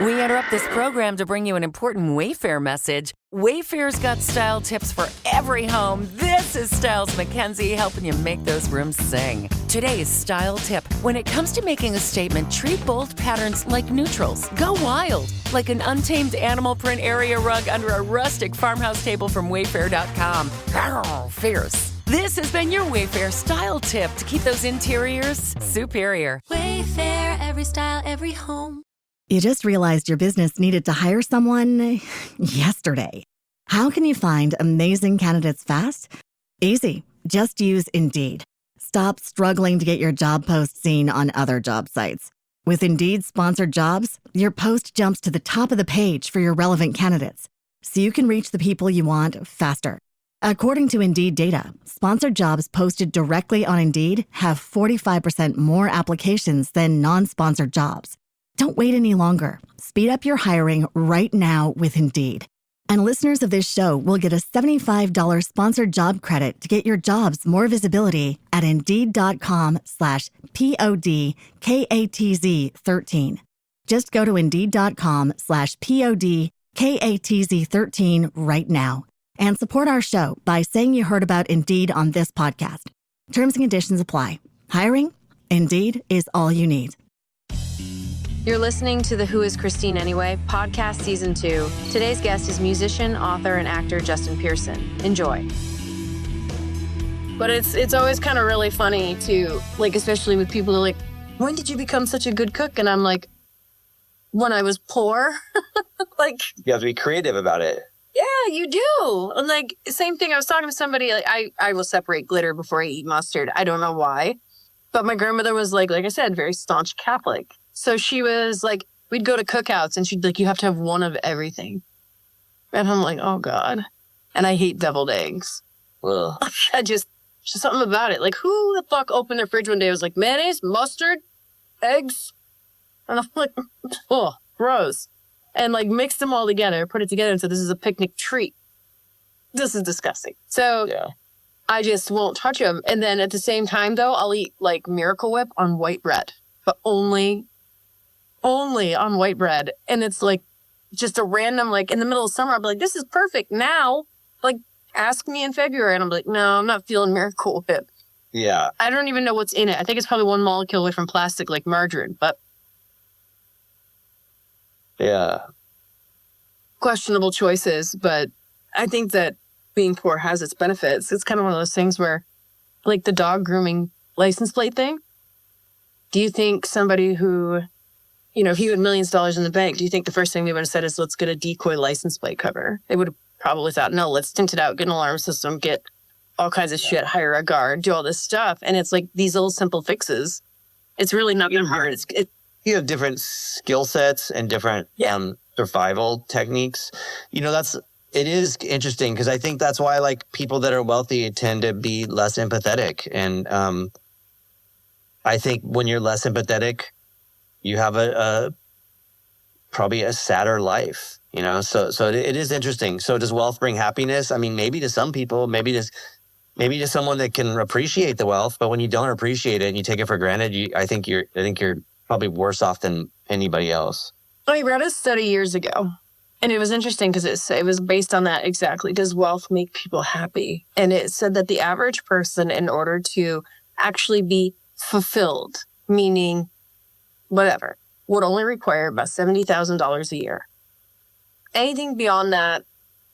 We interrupt this program to bring you an important Wayfair message. Wayfair's got style tips for every home. This is Styles McKenzie helping you make those rooms sing. Today's style tip. When it comes to making a statement, treat bold patterns like neutrals. Go wild, like an untamed animal print area rug under a rustic farmhouse table from Wayfair.com. Arr, fierce. This has been your Wayfair style tip to keep those interiors superior. Wayfair, every style, every home. You just realized your business needed to hire someone yesterday. How can you find amazing candidates fast? Easy. Just use Indeed. Stop struggling to get your job post seen on other job sites. With Indeed sponsored jobs, your post jumps to the top of the page for your relevant candidates, so you can reach the people you want faster. According to Indeed data, sponsored jobs posted directly on Indeed have 45% more applications than non-sponsored jobs. Don't wait any longer. Speed up your hiring right now with Indeed. And listeners of this show will get a $75 sponsored job credit to get your jobs more visibility at Indeed.com/PODKATZ13. Just go to Indeed.com/PODKATZ13 right now and support our show by saying you heard about Indeed on this podcast. Terms and conditions apply. Hiring? Indeed is all you need. You're listening to the Who is Christine Anyway podcast season 2. Today's guest is musician, author, and actor Justin Pearson. Enjoy. But it's always kind of really funny to, like, especially with people who are like, when did you become such a good cook? And I'm like, when I was poor. Like, you have to be creative about it. Yeah, you do. And like, same thing. I was talking to somebody, like, I will separate glitter before I eat mustard. I don't know why. But my grandmother was like I said, very staunch Catholic. So she was like, we'd go to cookouts and she'd be like, you have to have one of everything. And I'm like, oh God. And I hate deviled eggs. Ugh. Just something about it. Like, who the fuck opened their fridge one day and was like, mayonnaise, mustard, eggs? And I'm like, oh, gross. And like mixed them all together, put it together and said, this is a picnic treat. This is disgusting. So yeah. I just won't touch them. And then at the same time, though, I'll eat like Miracle Whip on white bread, but only on white bread. And it's like just a random, like in the middle of summer, I'll be like, this is perfect now. Like, ask me in February. And I'm like, no, I'm not feeling Miracle Whip. Yeah. I don't even know what's in it. I think it's probably one molecule away from plastic, like margarine, but. Yeah. Questionable choices, but I think that being poor has its benefits. It's kind of one of those things where, like the dog grooming license plate thing. Do you think somebody who, if you had millions of dollars in the bank, do you think the first thing they would have said is, let's get a decoy license plate cover? They would have probably thought, no, let's tint it out, get an alarm system, get all kinds of shit, hire a guard, do all this stuff. And it's like these little simple fixes. It's really not that hard. You have different skill sets and different survival techniques. It is interesting because I think that's why like people that are wealthy tend to be less empathetic. And I think when you're less empathetic, you have probably a sadder life, So it is interesting. So does wealth bring happiness? I mean, maybe to some people, maybe to someone that can appreciate the wealth, but when you don't appreciate it and you take it for granted, I think you're probably worse off than anybody else. I read a study years ago, and it was interesting because it was based on that exactly. Does wealth make people happy? And it said that the average person, in order to actually be fulfilled, meaning whatever, would only require about $70,000 a year. Anything beyond that,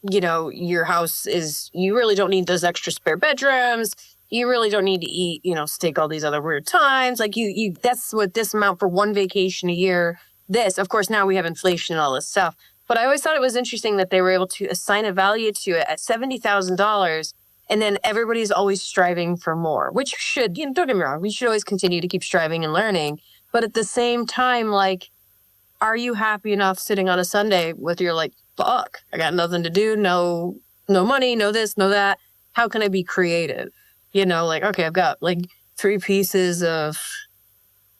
your house you really don't need those extra spare bedrooms. You really don't need to eat, steak all these other weird times. Like that's what this amount for one vacation a year. This, of course, now we have inflation and all this stuff. But I always thought it was interesting that they were able to assign a value to it at $70,000. And then everybody's always striving for more, which should, don't get me wrong. We should always continue to keep striving and learning. But at the same time, like, are you happy enough sitting on a Sunday with your like, fuck, I got nothing to do, no money, no this, no that. How can I be creative? Like, okay, I've got like 3 pieces of,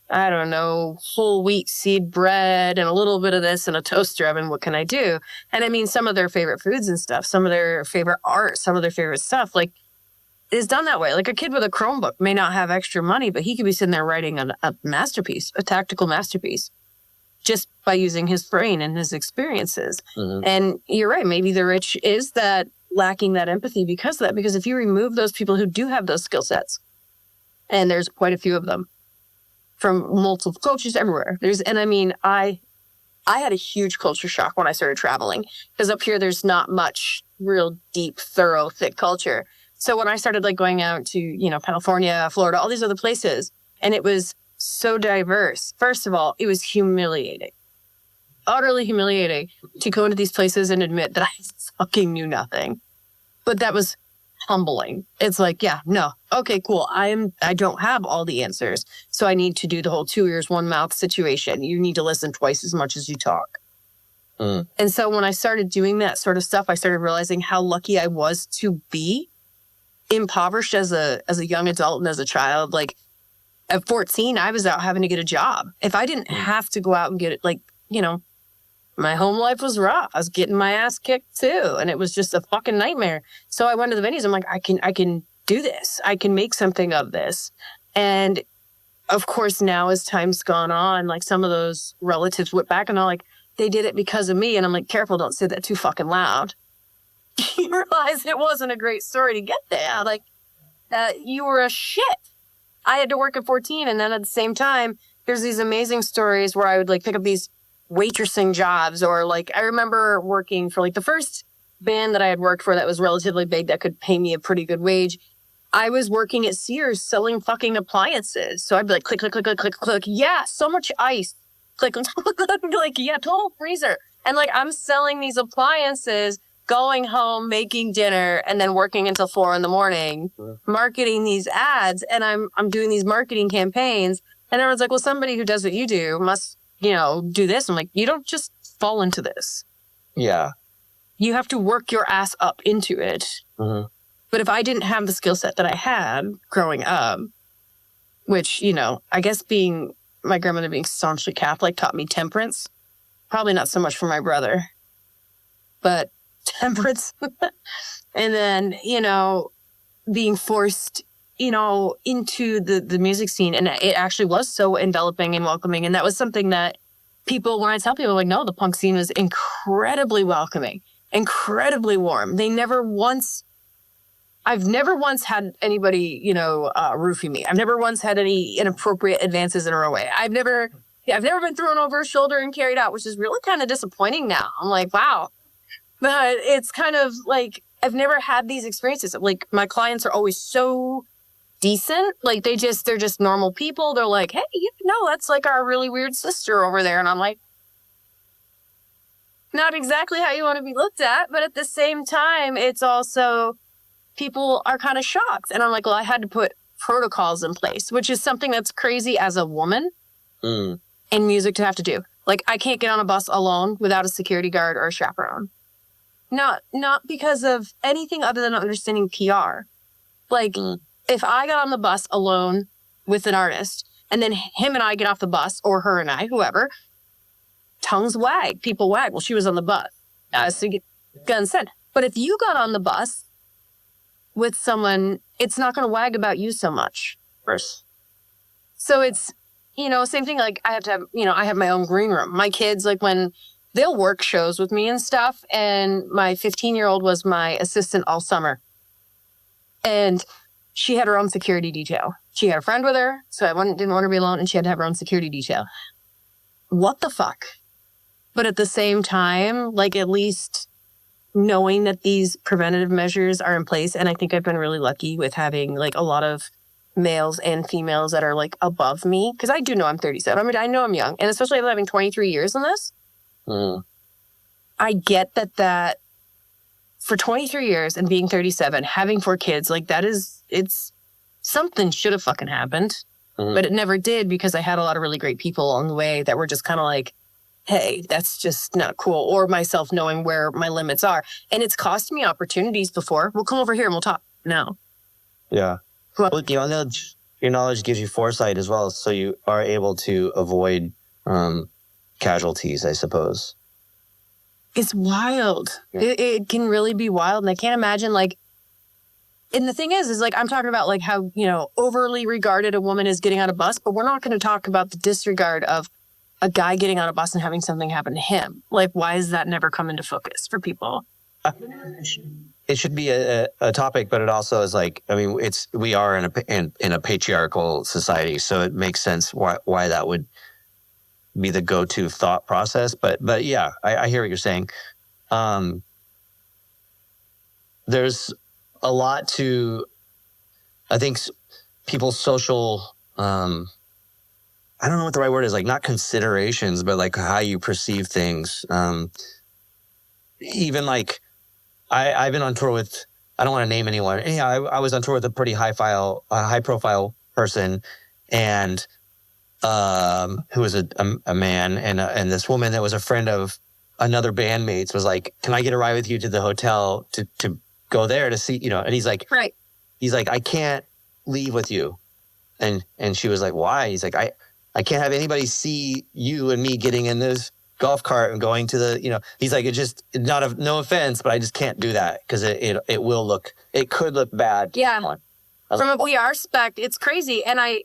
I don't know, whole wheat seed bread and a little bit of this and a toaster oven. What can I do? And I mean, some of their favorite foods and stuff, some of their favorite art, some of their favorite stuff, like, is done that way. Like a kid with a Chromebook may not have extra money, but he could be sitting there writing a masterpiece, a tactical masterpiece. just by using his brain and his experiences. And you're right. Maybe the rich is that lacking that empathy because of that. Because if you remove those people who do have those skill sets, and there's quite a few of them from multiple cultures everywhere. I had a huge culture shock when I started traveling because up here, there's not much real deep, thorough, thick culture. So when I started like going out to, California, Florida, all these other places, and it was so diverse. First of all, it was humiliating, utterly humiliating to go into these places and admit that I fucking knew nothing. But that was humbling. It's like, yeah, no, okay, cool. I don't have all the answers. So I need to do the whole 2 ears, 1 mouth situation. You need to listen twice as much as you talk. And so when I started doing that sort of stuff, I started realizing how lucky I was to be impoverished as a young adult and as a child. Like at 14, I was out having to get a job. If I didn't have to go out and get it, my home life was rough. I was getting my ass kicked too. And it was just a fucking nightmare. So I went to the venues. I'm like, I can do this. I can make something of this. And of course, now as time's gone on, like some of those relatives went back and they're like, they did it because of me. And I'm like, careful, don't say that too fucking loud. You realize it wasn't a great story to get there. Like, you were a shit. I had to work at 14. And then at the same time, there's these amazing stories where I would like pick up these waitressing jobs, or like, I remember working for like the first band that I had worked for that was relatively big that could pay me a pretty good wage. I was working at Sears selling fucking appliances. So I'd be like, click, click, click, click, click, click. Yeah, so much ice. Click, click, click, click. Like, yeah, total freezer. And like, I'm selling these appliances, going home, making dinner, and then working until 4 a.m, marketing these ads. And I'm doing these marketing campaigns. And everyone's like, well, somebody who does what you do must, do this. I'm like, you don't just fall into this. Yeah. You have to work your ass up into it. But if I didn't have the skill set that I had growing up, which, I guess my grandmother being staunchly Catholic taught me temperance. Probably not so much for my brother, but temperance. And then, being forced, into the music scene. And it actually was so enveloping and welcoming. And that was something that people, when I tell people, like, no, the punk scene was incredibly welcoming, incredibly warm. I've never once had anybody, roofie me. I've never once had any inappropriate advances in a way. I've never been thrown over a shoulder and carried out, which is really kind of disappointing now. I'm like, wow. But it's kind of like, I've never had these experiences. Like, my clients are always so decent. Like, they're just normal people. They're like, hey, that's like our really weird sister over there. And I'm like, not exactly how you want to be looked at. But at the same time, it's also, people are kind of shocked. And I'm like, well, I had to put protocols in place, which is something that's crazy as a woman in music to have to do. Like, I can't get on a bus alone without a security guard or a chaperone. Not because of anything other than understanding PR. Like, if I got on the bus alone with an artist, and then him and I get off the bus, or her and I, whoever, tongues wag, people wag. Well, she was on the bus. So you get gun said. But if you got on the bus with someone, it's not going to wag about you so much. First. So it's, same thing. Like, I have to have, I have my own green room. My kids, like, when they'll work shows with me and stuff. And my 15-year-old was my assistant all summer. And she had her own security detail. She had a friend with her, so I didn't want her to be alone, and she had to have her own security detail. What the fuck? But at the same time, like, at least knowing that these preventative measures are in place, and I think I've been really lucky with having, like, a lot of males and females that are, like, above me, because I do know I'm 37. I mean, I know I'm young, and especially having 23 years in this, I get that for 23 years and being 37, having 4 kids, like, it's something should have fucking happened, but it never did, because I had a lot of really great people on the way that were just kind of like, hey, that's just not cool. Or myself knowing where my limits are. And it's cost me opportunities before. We'll come over here and we'll talk. No. Yeah. Well, your knowledge gives you foresight as well, so you are able to avoid casualties, I suppose. It's wild. Yeah. It can really be wild. And I can't imagine, like, and the thing is like, I'm talking about, like, how, overly regarded a woman is getting on a bus, but we're not going to talk about the disregard of a guy getting on a bus and having something happen to him. Like, why does that never come into focus for people? It should be a topic, but it also is like, I mean, we are in a patriarchal society, so it makes sense why that would be the go-to thought process. But yeah, I hear what you're saying. There's a lot to, I think, people's social, I don't know what the right word is, like not considerations, but like how you perceive things. Even like, I've been on tour with, I don't want to name anyone. Yeah, I was on tour with a pretty high profile person, and who was a man, and this woman that was a friend of another bandmate's was like, "Can I get a ride with you to the hotel to go there to see, you know?" And he's like, right. He's like, "I can't leave with you," and she was like, "Why?" He's like, I can't have anybody see you and me getting in this golf cart and going to the, you know," he's like, "It just, no offense, but I just can't do that because it could look bad." Yeah. From a PR spec, it's crazy. And I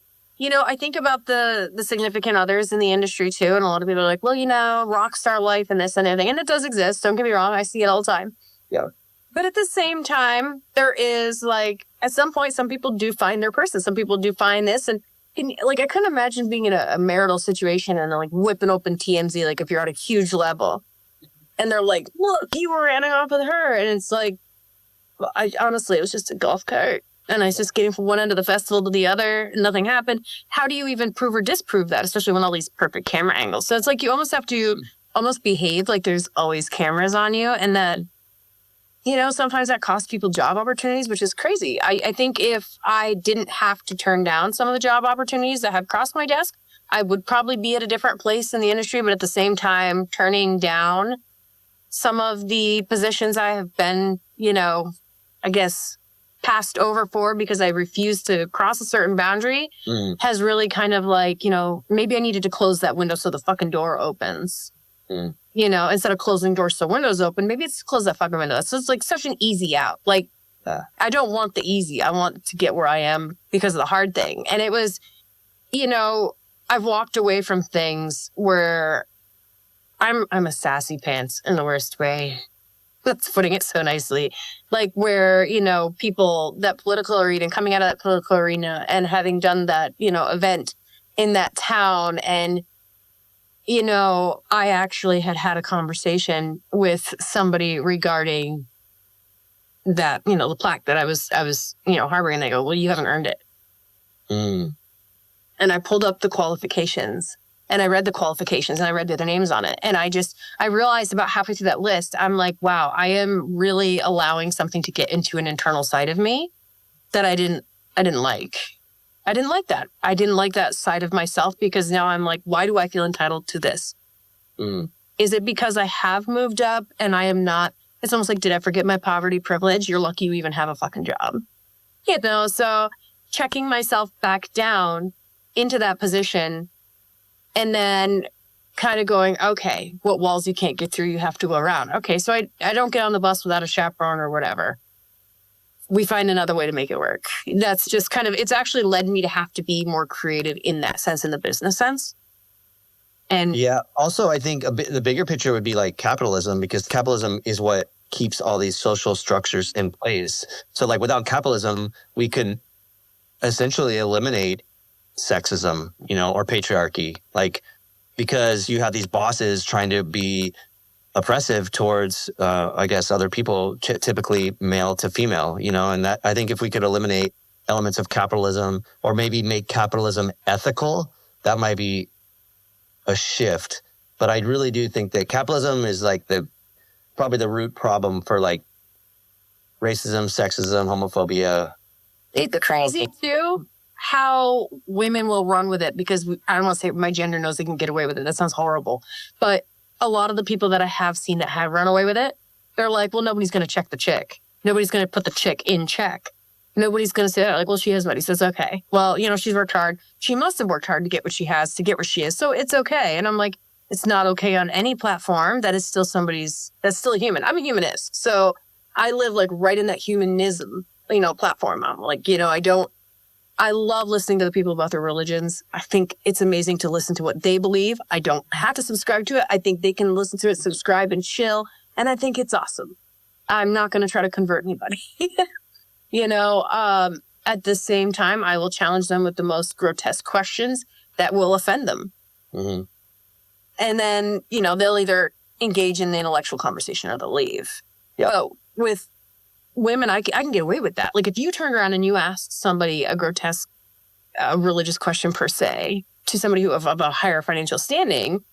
think about the significant others in the industry too. And a lot of people are like, well, rock star life and this and everything. And it does exist. Don't get me wrong. I see it all the time. Yeah. But at the same time, there is like, at some point, some people do find their person. Some people do find this. And like, I couldn't imagine being in a marital situation and like whipping open TMZ, like if you're at a huge level and they're like, "Look, you were running off with her." And it's like, well, honestly, it was just a golf cart. And I was just getting from one end of the festival to the other and nothing happened. How do you even prove or disprove that, especially when all these perfect camera angles? So it's like you almost have to almost behave like there's always cameras on you. And that, sometimes that costs people job opportunities, which is crazy. I think if I didn't have to turn down some of the job opportunities that have crossed my desk, I would probably be at a different place in the industry. But at the same time, turning down some of the positions I have been, I guess, passed over for because I refused to cross a certain boundary has really kind of like, maybe I needed to close that window so the fucking door opens. Instead of closing doors so windows open, maybe it's close that fucking window. So it's like such an easy out. Like, I don't want the easy. I want to get where I am because of the hard thing. And it was, I've walked away from things where I'm a sassy pants in the worst way. That's putting it so nicely. Like where, people, that political arena, coming out of that political arena and having done that, event in that town. And, I actually had a conversation with somebody regarding that, the plaque that I was, harboring. And they go, "Well, you haven't earned it." And I pulled up the qualifications. And I read the qualifications and I read the other names on it. And I realized about halfway through that list, I'm like, wow, I am really allowing something to get into an internal side of me that I didn't like. I didn't like that. I didn't like that side of myself because now I'm like, why do I feel entitled to this? Is it because I have moved up and I am not? It's almost like, did I forget my poverty privilege? You're lucky you even have a fucking job. So checking myself back down into that position. And then kind of going, okay, what walls you can't get through, you have to go around. Okay, so I don't get on the bus without a chaperone or whatever. We find another way to make it work. That's just kind of, it's actually led me to have to be more creative in that sense, in the business sense. And yeah, also I think the bigger picture would be like capitalism, because capitalism is what keeps all these social structures in place. So like without capitalism, we could essentially eliminate sexism, or patriarchy, like, because you have these bosses trying to be oppressive towards, I guess, other people, typically male to female, and that, I think if we could eliminate elements of capitalism or maybe make capitalism ethical, that might be a shift. But I really do think that capitalism is like probably the root problem for like racism, sexism, homophobia. It's crazy too how women will run with it, because I don't want to say my gender knows they can get away with it. That sounds horrible. But a lot of the people that I have seen that have run away with it, they're like, well, nobody's going to check the chick. Nobody's going to put the chick in check. Nobody's going to say, like, well, she has money. Says, okay, well, she's worked hard. She must have worked hard to get what she has, to get where she is. So it's okay. And I'm like, it's not okay on any platform. That is still that's still a human. I'm a humanist. So I live like right in that humanism, platform. I'm like, I love listening to the people about their religions. I think it's amazing to listen to what they believe. I don't have to subscribe to it. I think they can listen to it, subscribe, and chill. And I think it's awesome. I'm not going to try to convert anybody. At the same time, I will challenge them with the most grotesque questions that will offend them. Mm-hmm. And then, they'll either engage in the intellectual conversation or they'll leave. Yep. But with women, I can get away with that. Like if you turned around and you asked somebody a grotesque religious question per se to somebody who of a higher financial standing,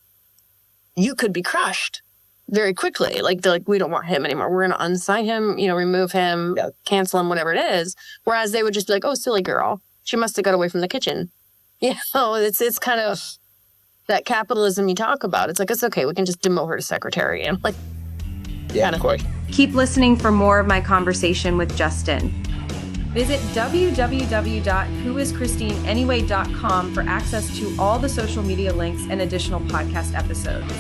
you could be crushed very quickly. Like they're like, we don't want him anymore. We're going to unsign him, remove him, cancel him, whatever it is. Whereas they would just be like, oh, silly girl. She must have got away from the kitchen. It's kind of that capitalism you talk about. It's like, it's okay. We can just demote her to secretary. And like, of course. Keep listening for more of my conversation with Justin. Visit www.whoischristineanyway.com for access to all the social media links and additional podcast episodes.